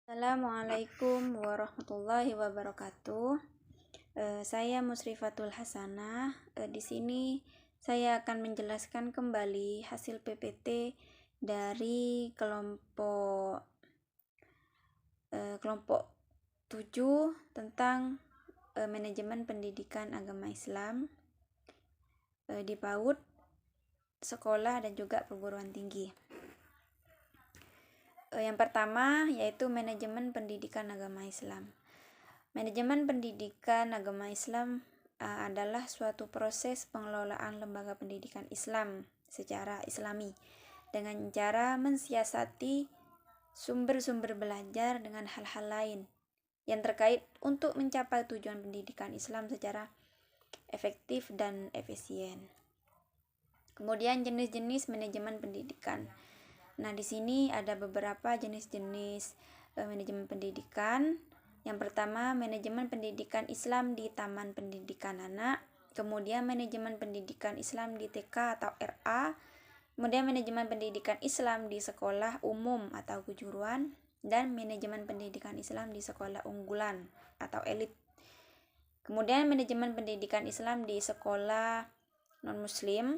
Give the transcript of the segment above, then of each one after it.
Assalamualaikum warahmatullahi wabarakatuh. Saya Musrifatul Hasanah. Di sini saya akan menjelaskan kembali hasil PPT dari kelompok 7 tentang manajemen pendidikan agama Islam di PAUD, sekolah dan juga perguruan tinggi. Yang pertama yaitu manajemen pendidikan agama Islam. Manajemen pendidikan agama Islam adalah suatu proses pengelolaan lembaga pendidikan Islam secara islami dengan cara mensiasati sumber-sumber belajar dengan hal-hal lain yang terkait untuk mencapai tujuan pendidikan Islam secara efektif dan efisien. Kemudian jenis-jenis manajemen pendidikan. Nah, di sini ada beberapa jenis-jenis manajemen pendidikan. Yang pertama, manajemen pendidikan Islam di Taman Pendidikan Anak. Kemudian manajemen pendidikan Islam di TK atau RA. Kemudian manajemen pendidikan Islam di sekolah umum atau kejuruan. Dan manajemen pendidikan Islam di sekolah unggulan atau elit. Kemudian manajemen pendidikan Islam di sekolah non-muslim.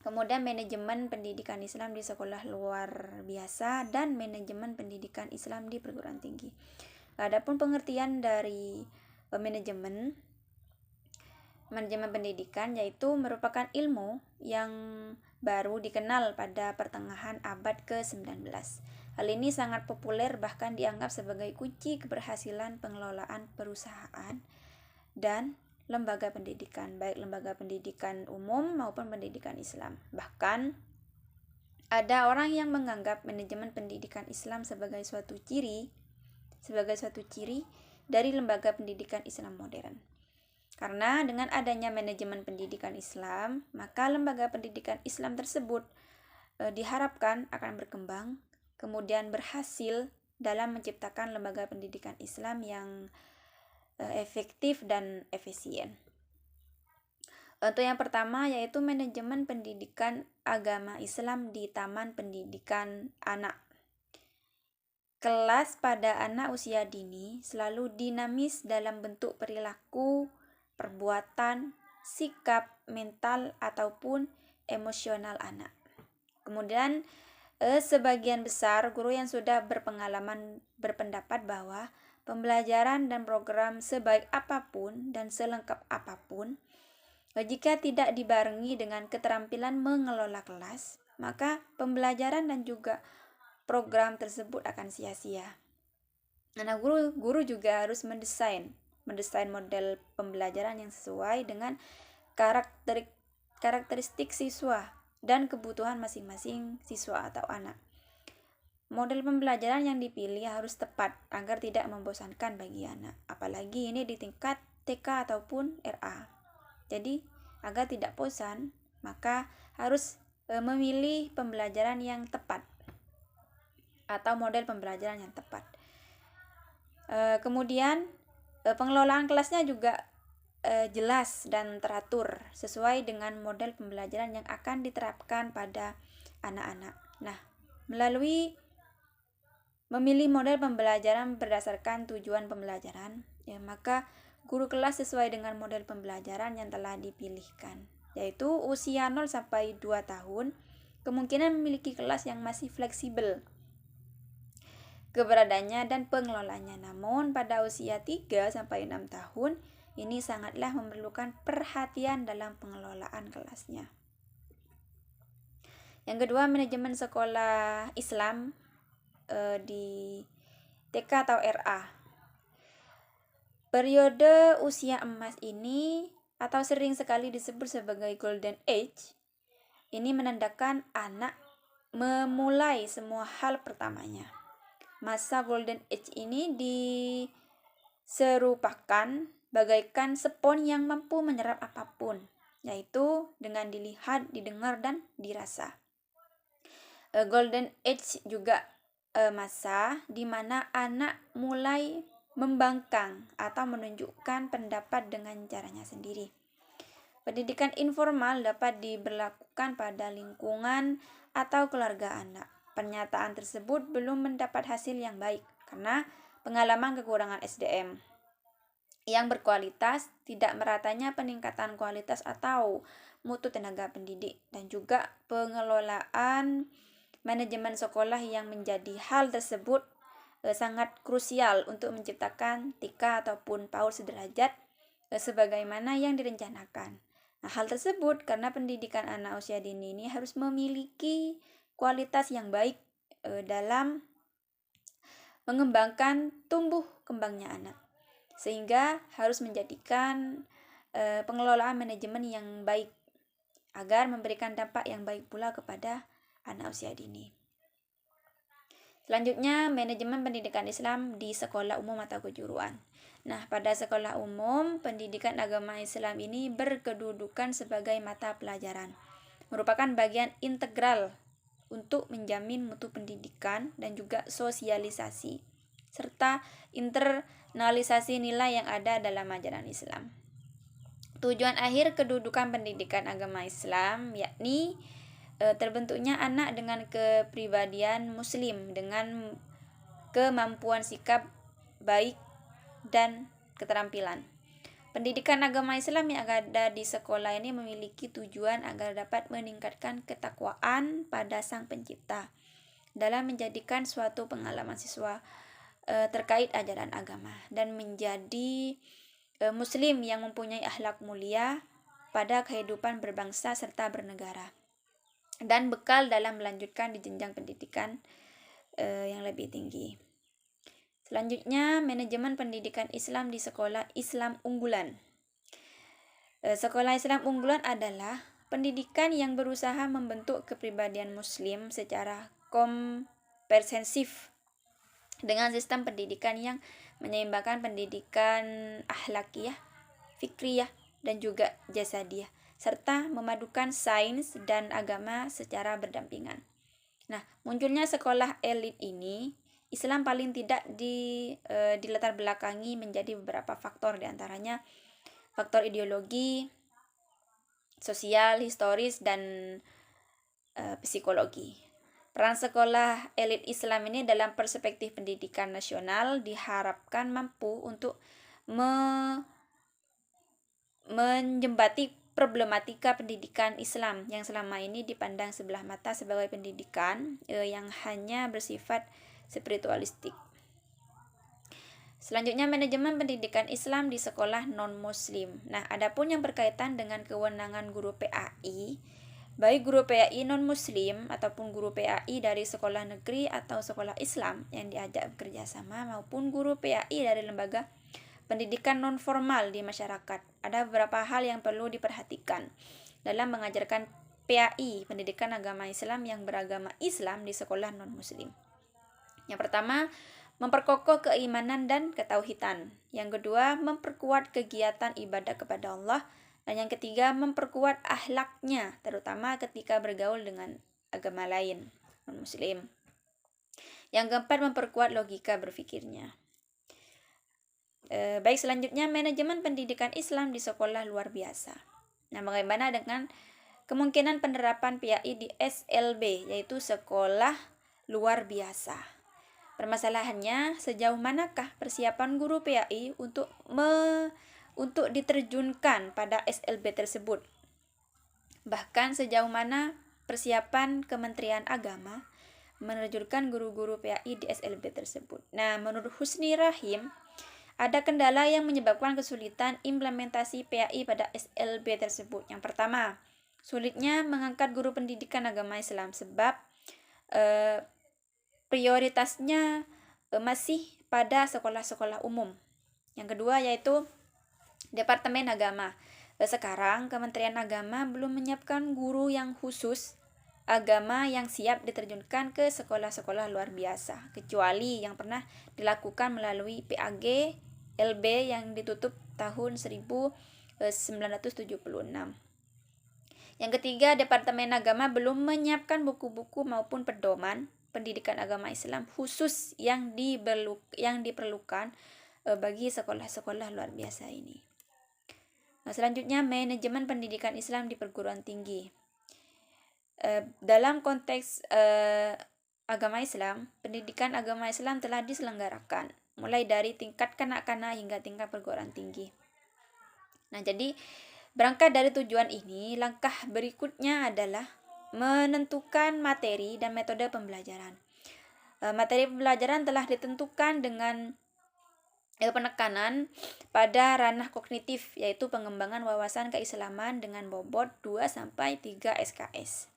Kemudian manajemen pendidikan Islam di sekolah luar biasa dan manajemen pendidikan Islam di perguruan tinggi. Adapun pengertian dari manajemen pendidikan yaitu merupakan ilmu yang baru dikenal pada pertengahan abad ke-19. Hal ini sangat populer bahkan dianggap sebagai kunci keberhasilan pengelolaan perusahaan dan lembaga pendidikan, baik lembaga pendidikan umum maupun pendidikan Islam. Bahkan ada orang yang menganggap manajemen pendidikan Islam sebagai suatu ciri dari lembaga pendidikan Islam modern. Karena dengan adanya manajemen pendidikan Islam, maka lembaga pendidikan Islam tersebut diharapkan akan berkembang, kemudian berhasil dalam menciptakan lembaga pendidikan Islam yang efektif dan efisien. Untuk yang pertama yaitu manajemen pendidikan agama Islam di Taman Pendidikan Anak. Kelas pada anak usia dini selalu dinamis dalam bentuk perilaku, perbuatan, sikap, mental ataupun emosional anak. Kemudian sebagian besar guru yang sudah berpengalaman berpendapat bahwa pembelajaran dan program sebaik apapun dan selengkap apapun, jika tidak dibarengi dengan keterampilan mengelola kelas, maka pembelajaran dan juga program tersebut akan sia-sia. Nah, guru juga harus mendesain model pembelajaran yang sesuai dengan karakteristik siswa dan kebutuhan masing-masing siswa atau anak. Model pembelajaran yang dipilih harus tepat agar tidak membosankan bagi anak, apalagi ini di tingkat TK ataupun RA. Jadi, agar tidak bosan, maka harus memilih pembelajaran yang tepat atau model pembelajaran yang tepat. Kemudian, pengelolaan kelasnya juga jelas dan teratur sesuai dengan model pembelajaran yang akan diterapkan pada anak-anak. Nah, melalui memilih model pembelajaran berdasarkan tujuan pembelajaran, maka guru kelas sesuai dengan model pembelajaran yang telah dipilihkan, yaitu usia 0 sampai 2 tahun, kemungkinan memiliki kelas yang masih fleksibel keberadaannya dan pengelolanya. Namun pada usia 3 sampai 6 tahun, ini sangatlah memerlukan perhatian dalam pengelolaan kelasnya. Yang kedua, manajemen sekolah Islam di TK atau RA. Periode usia emas ini atau sering sekali disebut sebagai golden age, ini menandakan anak memulai semua hal pertamanya. Masa golden age ini diserupakan bagaikan spons yang mampu menyerap apapun, yaitu dengan dilihat, didengar, dan dirasa. Golden age juga masa di mana anak mulai membangkang atau menunjukkan pendapat dengan caranya sendiri. Pendidikan informal dapat diberlakukan pada lingkungan atau keluarga anak. Pernyataan tersebut belum mendapat hasil yang baik, karena pengalaman kekurangan SDM yang berkualitas, tidak meratanya peningkatan kualitas atau mutu tenaga pendidik, dan juga pengelolaan manajemen sekolah yang menjadi hal tersebut sangat krusial untuk menciptakan tika ataupun PAUD sederajat sebagaimana yang direncanakan. Nah, hal tersebut karena pendidikan anak usia dini ini harus memiliki kualitas yang baik dalam mengembangkan tumbuh kembangnya anak, sehingga harus menjadikan pengelolaan manajemen yang baik agar memberikan dampak yang baik pula kepada anak usia dini. Selanjutnya, manajemen pendidikan Islam di sekolah umum atau kejuruan. Nah, pada sekolah umum, pendidikan agama Islam ini berkedudukan sebagai mata pelajaran, merupakan bagian integral untuk menjamin mutu pendidikan dan juga sosialisasi, serta internalisasi nilai yang ada dalam ajaran Islam. Tujuan akhir kedudukan pendidikan agama Islam yakni terbentuknya anak dengan kepribadian muslim dengan kemampuan sikap baik dan keterampilan. Pendidikan agama Islam yang ada di sekolah ini memiliki tujuan agar dapat meningkatkan ketakwaan pada Sang Pencipta dalam menjadikan suatu pengalaman siswa terkait ajaran agama dan menjadi muslim yang mempunyai akhlak mulia pada kehidupan berbangsa serta bernegara, dan bekal dalam melanjutkan di jenjang pendidikan yang lebih tinggi. Selanjutnya, manajemen pendidikan Islam di sekolah Islam unggulan. Sekolah Islam unggulan adalah pendidikan yang berusaha membentuk kepribadian muslim secara komprehensif dengan sistem pendidikan yang menyeimbangkan pendidikan akhlakiyah, fikriyah, dan juga jasadiyah, serta memadukan sains dan agama secara berdampingan. Nah, munculnya sekolah elit ini, Islam paling tidak dilatar belakangi menjadi beberapa faktor, diantaranya faktor ideologi, sosial, historis, dan psikologi. Peran sekolah elit Islam ini dalam perspektif pendidikan nasional diharapkan mampu untuk menjembati problematika pendidikan Islam yang selama ini dipandang sebelah mata sebagai pendidikan yang hanya bersifat spiritualistik. Selanjutnya, manajemen pendidikan Islam di sekolah non-muslim. Nah, adapun yang berkaitan dengan kewenangan guru PAI, baik guru PAI non-muslim ataupun guru PAI dari sekolah negeri atau sekolah Islam yang diajak bekerja sama, maupun guru PAI dari lembaga pendidikan non-formal di masyarakat, ada beberapa hal yang perlu diperhatikan dalam mengajarkan PAI, pendidikan agama Islam yang beragama Islam di sekolah non-muslim. Yang pertama, memperkokoh keimanan dan ketauhidan. Yang kedua, memperkuat kegiatan ibadah kepada Allah. Dan yang ketiga, memperkuat akhlaknya, terutama ketika bergaul dengan agama lain, non-muslim. Yang keempat, memperkuat logika berpikirnya. Baik, selanjutnya manajemen pendidikan Islam di sekolah luar biasa. Nah, bagaimana dengan kemungkinan penerapan PAI di SLB, yaitu sekolah luar biasa? Permasalahannya, sejauh manakah persiapan guru PAI untuk diterjunkan pada SLB tersebut? Bahkan sejauh mana persiapan Kementerian Agama menerjunkan guru-guru PAI di SLB tersebut? Nah, menurut Husni Rahim, ada kendala yang menyebabkan kesulitan implementasi PAI pada SLB tersebut. Yang pertama, sulitnya mengangkat guru pendidikan agama Islam sebab prioritasnya masih pada sekolah-sekolah umum. Yang kedua yaitu Departemen Agama. Sekarang Kementerian Agama belum menyiapkan guru yang khusus agama yang siap diterjunkan ke sekolah-sekolah luar biasa, kecuali yang pernah dilakukan melalui PAG LB yang ditutup tahun 1976. Yang ketiga, Departemen Agama belum menyiapkan buku-buku maupun pedoman pendidikan agama Islam khusus yang diperlukan bagi sekolah-sekolah luar biasa ini. Nah, selanjutnya, manajemen pendidikan Islam di perguruan tinggi. Dalam konteks agama Islam, pendidikan agama Islam telah diselenggarakan, mulai dari tingkat kanak-kanak hingga tingkat perguruan tinggi. Nah, jadi berangkat dari tujuan ini, langkah berikutnya adalah menentukan materi dan metode pembelajaran. Materi pembelajaran telah ditentukan dengan penekanan pada ranah kognitif, yaitu pengembangan wawasan keislaman dengan bobot 2-3 SKS.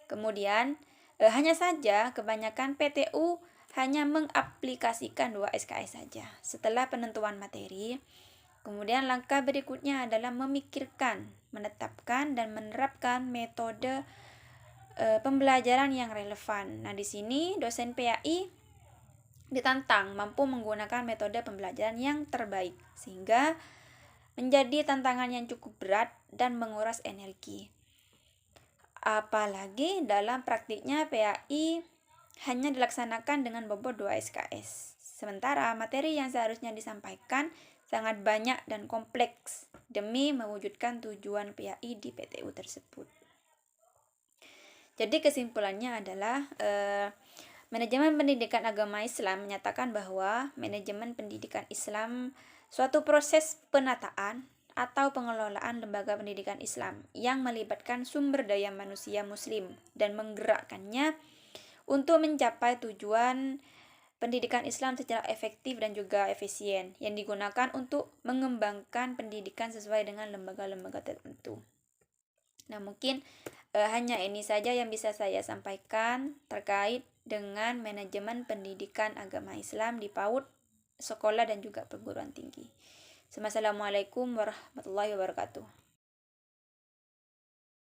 Kemudian, hanya saja kebanyakan PTU hanya mengaplikasikan 2 SKS saja. Setelah penentuan materi, kemudian langkah berikutnya adalah memikirkan, menetapkan, dan menerapkan metode pembelajaran yang relevan. Nah, di sini dosen PAI ditantang mampu menggunakan metode pembelajaran yang terbaik, sehingga menjadi tantangan yang cukup berat dan menguras energi. Apalagi dalam praktiknya PAI hanya dilaksanakan dengan bobot 2 SKS. Sementara materi yang seharusnya disampaikan sangat banyak dan kompleks demi mewujudkan tujuan PAI di PTU tersebut. Jadi kesimpulannya adalah manajemen pendidikan agama Islam menyatakan bahwa manajemen pendidikan Islam suatu proses penataan atau pengelolaan lembaga pendidikan Islam yang melibatkan sumber daya manusia muslim dan menggerakkannya untuk mencapai tujuan pendidikan Islam secara efektif dan juga efisien yang digunakan untuk mengembangkan pendidikan sesuai dengan lembaga-lembaga tertentu. Nah, mungkin hanya ini saja yang bisa saya sampaikan terkait dengan manajemen pendidikan agama Islam di PAUD, sekolah dan juga perguruan tinggi. Assalamualaikum warahmatullahi wabarakatuh.